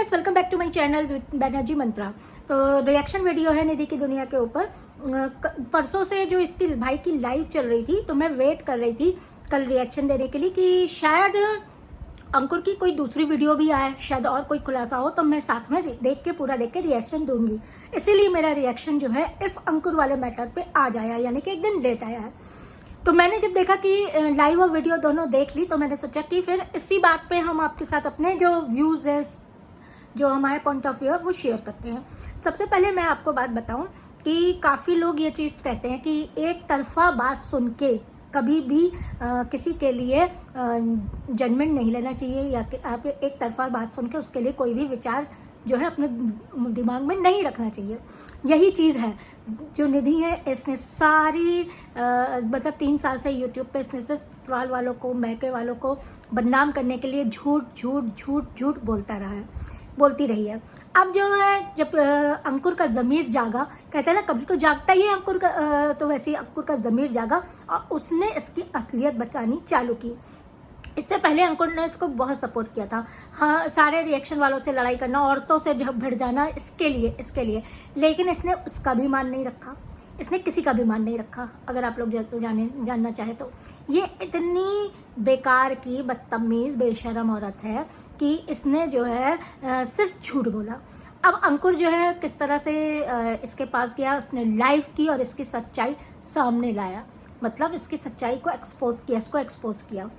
Guys, welcome back to my channel Banerjee Mantra. तो reaction video है निधि की दुनिया के ऊपर। परसों से जो इसकी भाई की लाइव चल रही थी, तो मैं वेट कर रही थी कल रिएक्शन देने के लिए कि शायद अंकुर की कोई दूसरी वीडियो भी आए, शायद और कोई खुलासा हो, तो मैं साथ में पूरा देख के रिएक्शन दूंगी। इसीलिए मेरा रिएक्शन जो है इस अंकुर वाले मैटर पे आज आया, यानी कि एक दिन लेट आया है। तो मैंने जब देखा कि लाइव और वीडियो दोनों देख ली, तो मैंने सोचा कि फिर इसी बात पे हम आपके साथ अपने जो व्यूज़ है, जो हमारे पॉइंट ऑफ व्यू है, वो शेयर करते हैं। सबसे पहले मैं आपको बात बताऊं कि काफ़ी लोग ये चीज़ कहते हैं कि एक तरफा बात सुन के कभी भी किसी के लिए जजमेंट नहीं लेना चाहिए, या कि आप एक तरफा बात सुन के उसके लिए कोई भी विचार जो है अपने दिमाग में नहीं रखना चाहिए। यही चीज़ है जो निधि है, इसने सारी मतलब 3 साल से यूट्यूब पे इसने से ससुराल वालों को, मैके वालों को बदनाम करने के लिए झूठ बोलती रही है। अब जो है, जब अंकुर का ज़मीर जागा, कहते हैं ना कभी तो जागता ही है अंकुर का, तो वैसे ही अंकुर का ज़मीर जागा और उसने इसकी असलियत बतानी चालू की। इससे पहले अंकुर ने इसको बहुत सपोर्ट किया था। हाँ, सारे रिएक्शन वालों से लड़ाई करना, औरतों से जो भिड़ जाना, इसके लिए लेकिन इसने उसका भी मान नहीं रखा, इसने किसी का भी मान नहीं रखा। अगर आप लोग जानना चाहे तो ये इतनी बेकार की बदतमीज़ बेशरम औरत है कि इसने जो है सिर्फ झूठ बोला। अब अंकुर जो है किस तरह से इसके पास गया, उसने लाइव की और इसकी सच्चाई सामने लाया, मतलब इसकी सच्चाई को एक्सपोज किया।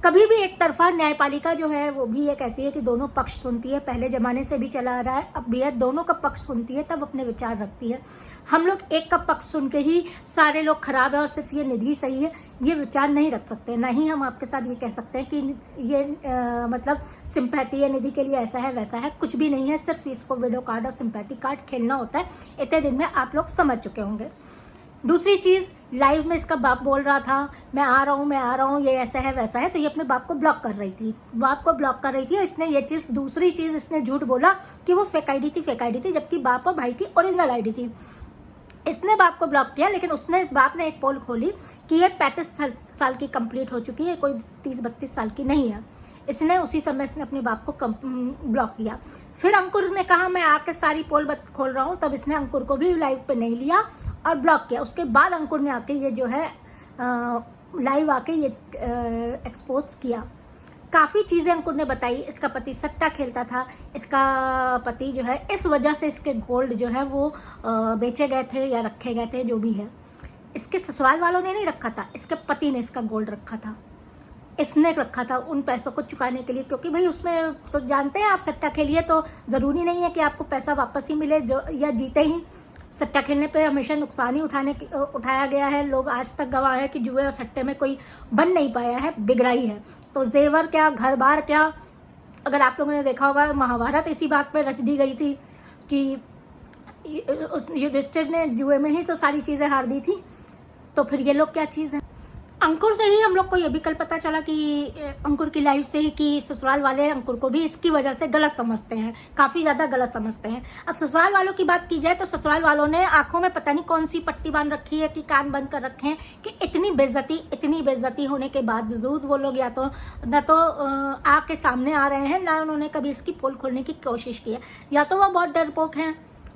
कभी भी एक तरफा न्यायपालिका जो है वो भी ये कहती है कि दोनों पक्ष सुनती है, पहले ज़माने से भी चला आ रहा है, अब भी है, दोनों का पक्ष सुनती है, तब अपने विचार रखती है। हम लोग एक का पक्ष सुन के ही सारे लोग खराब है और सिर्फ ये निधि सही है, ये विचार नहीं रख सकते। ना ही हम आपके साथ ये कह सकते हैं कि ये मतलब सिंपैथी है निधि के लिए, ऐसा है वैसा है, कुछ भी नहीं है। सिर्फ इसको वीडियो कार्ड और सिंपैथी कार्ड खेलना होता है। इतने दिन में आप लोग समझ चुके होंगे। दूसरी चीज़, लाइव में इसका बाप बोल रहा था मैं आ रहा हूँ, ये ऐसा है वैसा है, तो ये अपने बाप को ब्लॉक कर रही थी, और इसने ये चीज़, दूसरी चीज़ इसने झूठ बोला कि वो फेक आईडी थी, जबकि बाप और भाई की ओरिजिनल आईडी थी। इसने बाप को ब्लॉक किया, लेकिन बाप ने एक पोल खोली कि ये 35 साल की कंप्लीट हो चुकी है, कोई 30-32 साल की नहीं है। इसने उसी समय इसने अपने बाप को ब्लॉक किया। फिर अंकुर ने कहा मैं आके सारी पोल खोल रहा हूँ, तब इसने अंकुर को भी लाइव पे नहीं लिया और ब्लॉक किया। उसके बाद अंकुर ने आके ये जो है लाइव आके ये एक्सपोज किया। काफ़ी चीज़ें अंकुर ने बताई। इसका पति सट्टा खेलता था, इसका पति जो है इस वजह से इसके गोल्ड जो है वो बेचे गए थे या रखे गए थे, जो भी है। इसके ससुराल वालों ने नहीं रखा था, इसके पति ने इसका गोल्ड रखा था, इसने रखा था उन पैसों को चुकाने के लिए, क्योंकि भाई उसमें तो जानते हैं आप, सट्टा खेलिए तो ज़रूरी नहीं है कि आपको पैसा वापस ही मिले या जीते ही। सट्टा खेलने पे हमेशा नुकसान ही उठाया गया है। लोग आज तक गवाह है कि जुए और सट्टे में कोई बन नहीं पाया है, बिगड़ा ही है। तो जेवर क्या, घर बार क्या, अगर आप लोगों ने देखा होगा महाभारत इसी बात पे रच दी गई थी कि उस युधिष्ठिर ने जुए में ही तो सारी चीज़ें हार दी थी। तो फिर ये लोग क्या चीज़ है। अंकुर से ही हम लोग को ये भी कल पता चला कि अंकुर की लाइफ से ही कि ससुराल वाले अंकुर को भी इसकी वजह से गलत समझते हैं, काफ़ी ज़्यादा गलत समझते हैं। अब ससुराल वालों की बात की जाए तो ससुराल वालों ने आंखों में पता नहीं कौन सी पट्टी बांध रखी है कि कान बंद कर रखे हैं कि इतनी बेइज्जती होने के बावजूद वो लोग या तो न तो आके सामने आ रहे हैं, ना उन्होंने कभी इसकी पोल खोलने की कोशिश की है। या तो वो बहुत डरपोक हैं,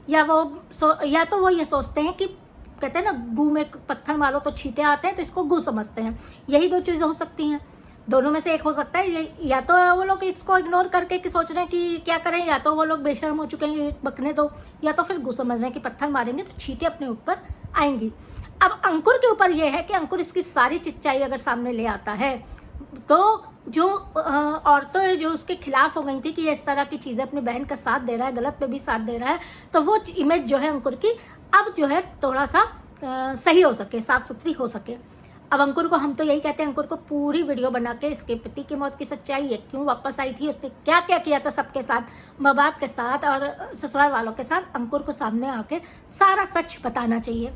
या तो वो ये सोचते हैं कि कहते हैं ना गू में पत्थर मारो तो छींटे आते हैं, तो इसको गू समझते हैं। यही दो चीज़ें हो सकती हैं, दोनों में से एक हो सकता है। या तो वो लोग इसको इग्नोर करके कि सोच रहे हैं कि क्या करें, या तो वो लोग बेशर्म हो चुके हैं बकने दो, या तो फिर गू समझ रहे हैं कि पत्थर मारेंगे तो छींटे अपने ऊपर आएंगी। अब अंकुर के ऊपर यह है कि अंकुर इसकी सारी सच्चाई अगर सामने ले आता है, तो जो औरतें जो उसके खिलाफ हो गई थी कि ये इस तरह की चीज़ें अपनी बहन का साथ दे रहा है, गलत पे भी साथ दे रहा है, तो वो इमेज जो है अंकुर की अब जो है थोड़ा सा सही हो सके, साफ सुथरी हो सके। अब अंकुर को हम तो यही कहते हैं, अंकुर को पूरी वीडियो बना के इसके पति की मौत की सच्चाई है, क्यों वापस आई थी, उसने क्या क्या किया था सबके साथ, माँ बाप के साथ और ससुराल वालों के साथ, अंकुर को सामने आके सारा सच बताना चाहिए,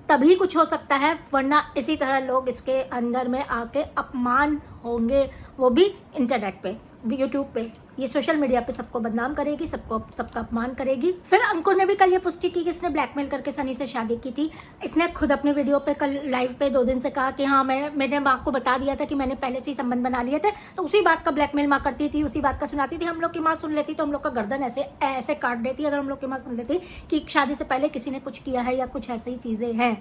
तभी कुछ हो सकता है। वरना इसी तरह लोग इसके अंदर में आके अपमान होंगे, वो भी इंटरनेट पे, यूट्यूब पे। ये सोशल मीडिया पे सबको बदनाम करेगी, सबका अपमान करेगी। फिर अंकुर ने भी कल ये पुष्टि की कि इसने ब्लैकमेल करके सनी से शादी की थी। इसने खुद अपने वीडियो पे कल लाइव पे 2 दिन से कहा कि हाँ मैंने माँ को बता दिया था कि मैंने पहले से ही संबंध बना लिए थे। तो उसी बात का ब्लैकमेल माँ करती थी, उसी बात का सुनाती थी। हम लोग की माँ सुन लेती तो हम लोग का गर्दन ऐसे काट देती अगर हम लोग की माँ सुन लेती कि शादी से पहले किसी ने कुछ किया है या कुछ ऐसी ही चीजें हैं।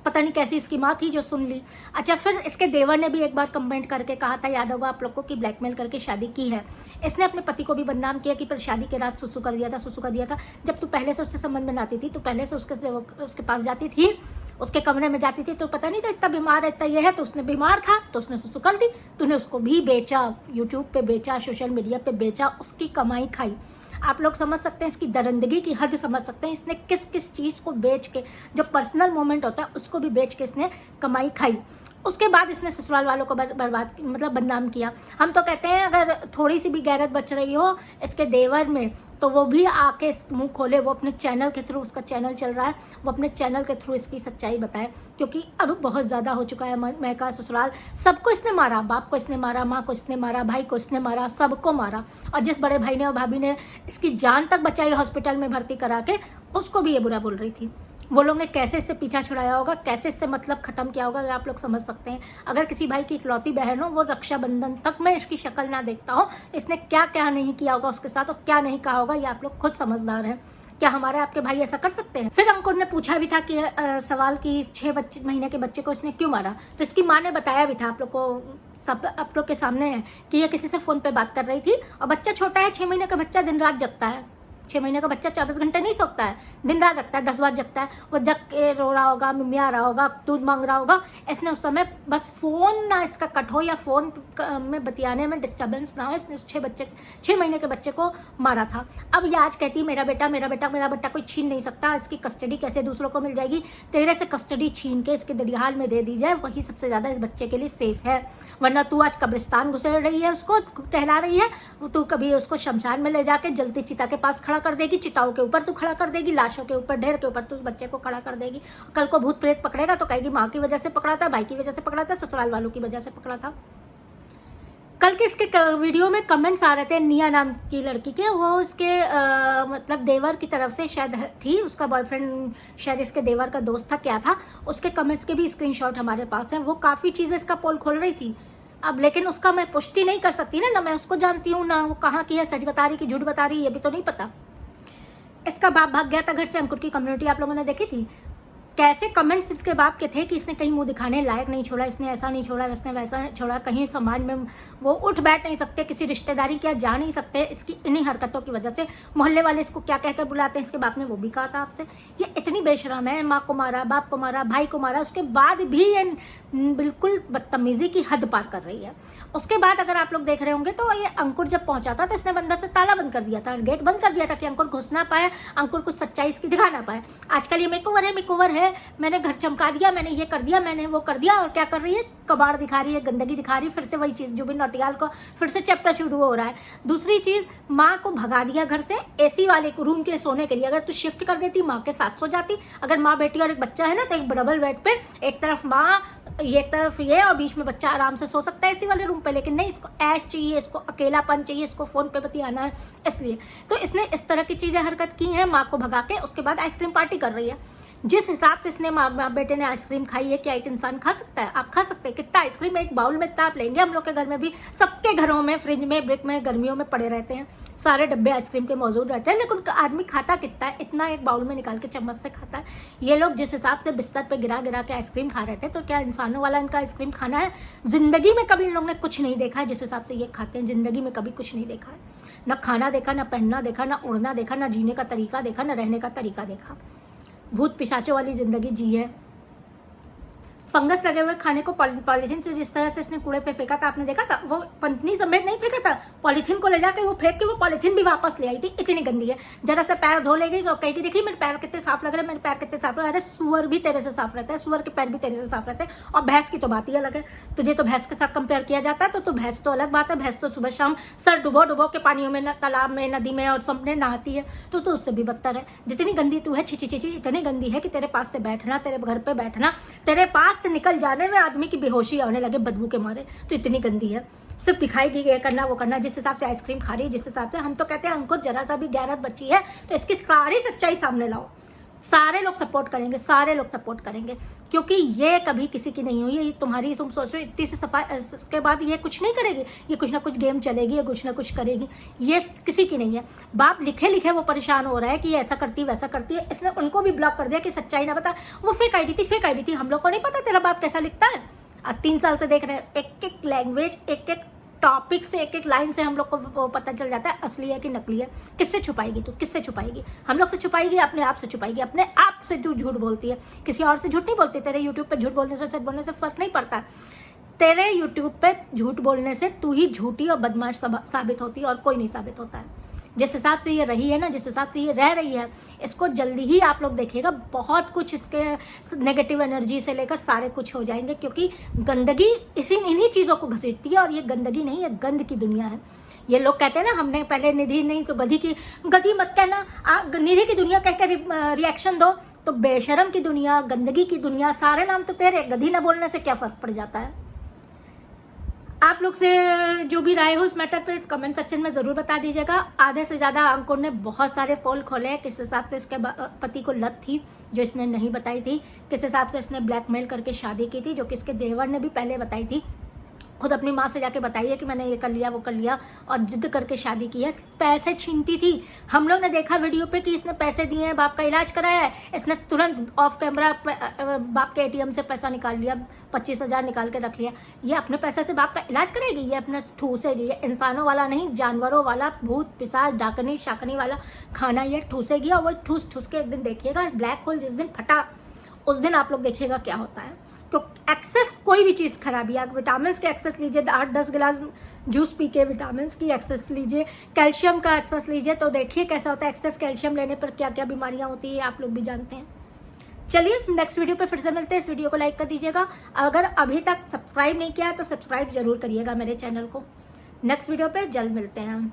पता नहीं कैसी इसकी माँ थी जो सुन ली। अच्छा, फिर इसके देवर ने भी एक बार कमेंट करके कहा था, याद होगा आप लोग को, कि ब्लैकमेल करके शादी की है। इसने अपने पति को भी बदनाम किया कि पर शादी के रात सुसु कर दिया था। जब तू पहले से उससे संबंध बनाती थी, तो पहले से उसके पास जाती थी, उसके कमरे में जाती थी, तो पता नहीं था इतना बीमार है, इतना ये है। तो उसने बीमार था तो उसने सुसु कर दी, तूने उसको भी बेचा, यूट्यूब पे बेचा, सोशल मीडिया पे बेचा, उसकी कमाई खाई। आप लोग समझ सकते हैं इसकी दरिंदगी की हद समझ सकते हैं। इसने किस किस चीज़ को बेच के, जो पर्सनल मोमेंट होता है उसको भी बेच के इसने कमाई खाई। उसके बाद इसने ससुराल वालों को बर्बाद मतलब बदनाम किया। हम तो कहते हैं अगर थोड़ी सी भी गैरत बच रही हो इसके देवर में तो वो भी आके मुंह खोले, वो अपने चैनल के थ्रू, उसका चैनल चल रहा है, वो अपने चैनल के थ्रू इसकी सच्चाई बताए, क्योंकि अब बहुत ज़्यादा हो चुका है। महका ससुराल सबको इसने मारा, बाप को इसने मारा, माँ को इसने मारा, भाई को इसने मारा, सबको मारा। और जिस बड़े भाई ने और भाभी ने इसकी जान तक बचाई हॉस्पिटल में भर्ती करा के, उसको भी ये बुरा बोल रही थी। वो लोग ने कैसे इससे पीछा छुड़ाया होगा, कैसे इससे मतलब खत्म किया होगा, आप लोग समझ सकते हैं। अगर किसी भाई की इकलौती बहन हो, वो रक्षाबंधन तक मैं इसकी शक्ल ना देखता हूँ, इसने क्या क्या नहीं किया होगा उसके साथ और क्या नहीं कहा होगा, ये आप लोग खुद समझदार हैं। क्या हमारे आपके भाई ऐसा कर सकते हैं? फिर अंकुर ने पूछा भी था कि सवाल कि 6 महीने के बच्चे को इसने क्यों मारा। तो इसकी माँ ने बताया भी था, आप लोग को सब आप लोग के सामने है, कि ये किसी से फोन पे बात कर रही थी और बच्चा छोटा है, 6 महीने का बच्चा दिन रात जगता है। 6 महीने का बच्चा 24 घंटे नहीं सोता है, दिन रात जगता है, 10 बार जगता है। वो जग के रो रहा होगा, मिमिया रहा होगा, दूध मांग रहा होगा। इसने उस समय बस फोन ना इसका कट हो या फोन में बतियाने में डिस्टर्बेंस ना हो, इसने उस 6 महीने के बच्चे को मारा था। अब ये आज कहती मेरा बेटा कोई छीन नहीं सकता, इसकी कस्टडी कैसे दूसरों को मिल जाएगी? तेरे से कस्टडी छीन के इसके दरियाल में दे दी जाए, वही सबसे ज्यादा इस बच्चे के लिए सेफ है। वरना तू आज कब्रिस्तान घुसेड़ रही है, उसको टहला रही है, तू कभी उसको शमशान में ले जाके जलती चिता के पास खड़ा कर देगी, चिताओं के ऊपर तू खड़ा कर देगी, लाशों के ऊपर, ढेर के ऊपर तू बच्चे को खड़ा कर देगी। कल को भूत प्रेत पकड़ेगा तो कहेगी माँ की वजह से पकड़ा था, भाई की वजह से पकड़ा था, ससुराल वालों की वजह से पकड़ा था। कल के इसके वीडियो में कमेंट्स आ रहे थे निया नाम की लड़की के, वो उसके मतलब देवर की तरफ से शायद थी, उसका बॉयफ्रेंड शायद इसके देवर का दोस्त था, क्या था, उसके कमेंट्स के भी स्क्रीनशॉट हमारे पास हैं। वो काफ़ी चीज़ें इसका पोल खोल रही थी। अब लेकिन उसका मैं पुष्टि नहीं कर सकती ना मैं उसको जानती हूँ, ना वो कहाँ की है, सच बता रही कि झूठ बता रही, ये भी तो नहीं पता। इसका बाप भाग गया था घर से। अंकुर की कम्युनिटी आप लोगों ने देखी थी, कैसे कमेंट्स इसके बाप के थे कि इसने कहीं मुंह दिखाने लायक नहीं छोड़ा, इसने ऐसा नहीं छोड़ा, इसने वैसा नहीं छोड़ा, कहीं समाज में वो उठ बैठ नहीं सकते, किसी रिश्तेदारी क्या जा नहीं सकते, इसकी इन्हीं हरकतों की वजह से। मोहल्ले वाले इसको क्या कहकर बुलाते हैं, इसके बाप ने वो भी कहा था आपसे। ये इतनी बेशरम है, माँ को मारा, बाप को मारा, भाई को मारा, उसके बाद भी ये बिल्कुल बदतमीजी की हद पार कर रही है। उसके बाद अगर आप लोग देख रहे होंगे तो ये अंकुर जब पहुंचा था तो इसने अंदर से ताला बंद कर दिया था, गेट बंद कर दिया था कि अंकुर घुस ना पाए, अंकुर कुछ सच्चाई इसकी दिखा ना पाए। आजकल ये मेकओवर है, मैंने घर चमका दिया, मैंने ये कर दिया, मैंने वो कर दिया, और क्या कर रही है, कबाड़ दिखा रही है, गंदगी दिखा रही है। फिर से वही चीज, जुबिन नौटियाल को फिर से चैप्टर शुरू हो रहा है। दूसरी चीज, माँ को भगा दिया घर से एसी वाले रूम के सोने के लिए। अगर तू शिफ्ट कर देती माँ के साथ सो जाती। अगर माँ बेटी और एक बच्चा है ना तो एक डबल बेड पे एक तरफ माँ, एक तरफ ये, और बीच में बच्चा आराम से सो सकता है इसी वाले रूम पे। लेकिन नहीं, इसको ऐश चाहिए, इसको अकेलापन चाहिए, इसको फोन पे बतियाना है, इसलिए तो इसने इस तरह की चीजें हरकत की हैं। माँ को भगा के उसके बाद आइसक्रीम पार्टी कर रही है। जिस हिसाब से इसने माँ बेटे ने आइसक्रीम खाई है, क्या एक इंसान खा सकता है? आप खा सकते हैं? कितना आइसक्रीम एक बाउल में इतना आप लेंगे? हम लोग के घर में भी, सबके घरों में फ्रिज में, ब्रिक में, गर्मियों में पड़े रहते हैं, सारे डब्बे आइसक्रीम के मौजूद रहते हैं। लेकिन आदमी खाता कितना है? इतना एक बाउल में निकाल के चम्मच से खाता है। ये लोग जिस हिसाब से बिस्तर पे गिरा गिरा के आइसक्रीम खा रहे थे, तो क्या इंसानों वाला इनका आइसक्रीम खाना है? जिंदगी में कभी इन लोगों ने कुछ नहीं देखा है जिस हिसाब से ये खाते हैं। जिंदगी में कभी कुछ नहीं देखा है, ना खाना देखा, ना पहनना देखा, ना उड़ना देखा, ना जीने का तरीका देखा, ना रहने का तरीका देखा। भूत पिशाचों वाली जिंदगी जी है। फंगस लगे हुए खाने को पॉलीथीन से जिस तरह से इसने कूड़े पे फेंका था, आपने देखा था? वो पत्नी समेत नहीं फेंका था, पॉलीथीन को ले जाके वो फेंक के वो पॉलीथीन भी वापस ले आई थी। इतनी गंदी है। जरा से पैर धो लेगी और कहेगी देखिए मेरे पैर कितने साफ लग रहे हैं, मेरे पैर कितने साफ लग रहे हैं। अरे सुअर भी तेरे से साफ रहता है, सुअर के पैर भी तेरे से साफ रहते हैं। और भैंस की तो बात ही अलग है। तुझे तो भैंस के साथ कंपेयर किया जाता है, तो भैंस तो अलग बात है। भैंस तो सुबह शाम सर डुबो डुबो के पानियों में, तालाब में, नदी में और सबने नहाती है, तो उससे भी बदतर है। जितनी गंदी तू है, छिची छिची इतनी गंदी है कि तेरे पास से बैठना, तेरे घर पे बैठना, तेरे पास से निकल जाने में आदमी की बेहोशी आने लगे बदबू के मारे, तो इतनी गंदी है। सिर्फ दिखाएगी ये करना वो करना, जिस हिसाब से आइसक्रीम खा रही है, जिस हिसाब से हम तो कहते हैं अंकुर जरा सा भी गैरत बची है तो इसकी सारी सच्चाई सामने लाओ। सारे लोग सपोर्ट करेंगे, सारे लोग सपोर्ट करेंगे, क्योंकि ये कभी किसी की नहीं हुई है। ये तुम्हारी, तुम सोचो इतनी सी सफाई के बाद ये कुछ नहीं करेगी, ये कुछ ना कुछ गेम चलेगी, ये कुछ ना कुछ करेगी, ये किसी की नहीं है। बाप लिखे लिखे वो परेशान हो रहा है कि ये ऐसा करती वैसा करती है, इसने उनको भी ब्लॉक कर दिया कि सच्चाई ना बता। वो फेक आईडी थी, फेक आईडी थी, हम लोग को नहीं पता तेरा बाप कैसा लिखता है। आज 3 साल से देख रहे हैं, एक एक लैंग्वेज, एक एक टॉपिक से, एक एक लाइन से हम लोग को पता चल जाता है असली है कि नकली है। किससे छुपाएगी तू, किससे छुपाएगी? हम लोग से छुपाएगी, अपने आप से छुपाएगी, अपने आप से जो झूठ बोलती है, किसी और से झूठ नहीं बोलती। तेरे यूट्यूब पे झूठ बोलने से, सच बोलने से फर्क नहीं पड़ता। तेरे यूट्यूब पे झूठ बोलने से तू ही झूठी और बदमाश साबित होती है और कोई नहीं साबित होता है। जिस हिसाब से ये रही है ना, जिस हिसाब से ये रह रही है, इसको जल्दी ही आप लोग देखिएगा बहुत कुछ इसके नेगेटिव एनर्जी से लेकर सारे कुछ हो जाएंगे, क्योंकि गंदगी इन्हीं चीज़ों को घसीटती है। और ये गंदगी नहीं, ये गंद की दुनिया है। ये लोग कहते हैं ना, हमने पहले निधि नहीं तो गधी मत कहना, निधि की दुनिया कह कर रिएक्शन दो, तो बेशरम की दुनिया, गंदगी की दुनिया, सारे नाम तो तेरे। गधी ना बोलने से क्या फर्क पड़ जाता है? आप लोग से जो भी राय हो इस मैटर पे कमेंट सेक्शन में जरूर बता दीजिएगा। आधे से ज्यादा अंकुर ने बहुत सारे पोल खोले हैं, किस हिसाब से इसके पति को लत थी जो इसने नहीं बताई थी, किस हिसाब से इसने ब्लैकमेल करके शादी की थी जो कि इसके देवर ने भी पहले बताई थी। खुद अपनी माँ से जाके बताई है कि मैंने ये कर लिया वो कर लिया, और जिद करके शादी की है। पैसे छीनती थी, हम लोग ने देखा वीडियो पे कि इसने पैसे दिए हैं, बाप का इलाज कराया है, इसने तुरंत ऑफ कैमरा बाप के एटीएम से पैसा निकाल लिया, 25,000 निकाल के रख लिया। ये अपने पैसे से बाप का इलाज कराएगी? ये अपने ठूसेगी। ये इंसानों वाला नहीं, जानवरों वाला, भूत पिशाच डाकनी शाकनी वाला खाना ये ठूसेगी, और वो ठूस ठूस के एक दिन देखिएगा ब्लैक होल जिस दिन फटा, उस दिन आप लोग देखिएगा क्या होता है। तो एक्सेस कोई भी चीज़ खराबी है। विटामिन के एक्सेस लीजिए, 8-10 गिलास जूस पी के विटामिन की एक्सेस लीजिए, कैल्शियम का एक्सेस लीजिए, तो देखिए कैसा होता है। एक्सेस कैल्शियम लेने पर क्या क्या बीमारियां होती है आप लोग भी जानते हैं। चलिए नेक्स्ट वीडियो पे फिर से मिलते हैं। इस वीडियो को लाइक कर दीजिएगा, अगर अभी तक सब्सक्राइब नहीं किया है तो सब्सक्राइब जरूर करिएगा मेरे चैनल को। नेक्स्ट वीडियो पे जल्द मिलते हैं हम।